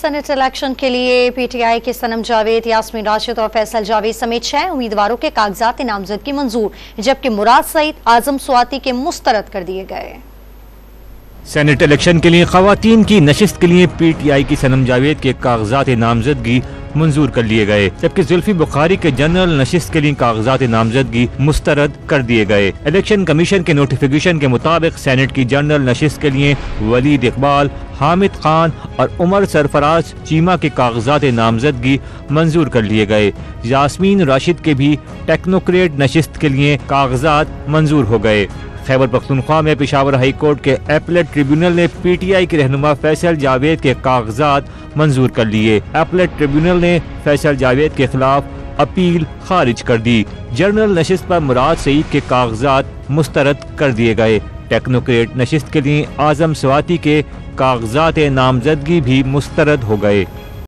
Saint election کے لیے P T I کے صنم جاوید، یاسمین راشد اور فیصل جاوید سمیت 6 امیدواروں کے کاغذات نامزدگی منظور، جبکہ مراد سعید، اعظم سواتی کے مسترد کر دیے گئے۔ سینٹ الیکشن کے لیے خواتین کی نشست کے لیے پی ٹی آئی کی صنم جاوید کے کاغذات نامزدگی منظور کر لیے گئے، جبکہ زلفی بخاری کے جنرل نشست کے لیے کاغذات نامزدگی مسترد کر دیے گئے۔ الیکشن کمیشن کے نوٹیفیکیشن کے مطابق سینٹ کی جنرل نشست کے لیے ولید اقبال، حامد خان اور عمر سرفراز چیمہ کے کاغذات نامزدگی منظور کر لیے گئے۔ یاسمین راشد کے بھی ٹیکنوکریٹ نشست کے لیے کاغذات منظور ہو گئے۔ خیبر پختونخوا میں پشاور ہائی کورٹ کے ایپلیٹ ٹریبیونل نے پی ٹی آئی کے رہنما فیصل جاوید کے کاغذات منظور کر لیے۔ ایپلیٹ ٹریبیونل نے فیصل جاوید کے خلاف اپیل خارج کر دی۔ جنرل نشست پر مراد سعید کے کاغذات مسترد کر دیے گئے۔ ٹیکنوکریٹ نشست کے لیے اعظم سواتی کے کاغذات نامزدگی بھی مسترد ہو گئے۔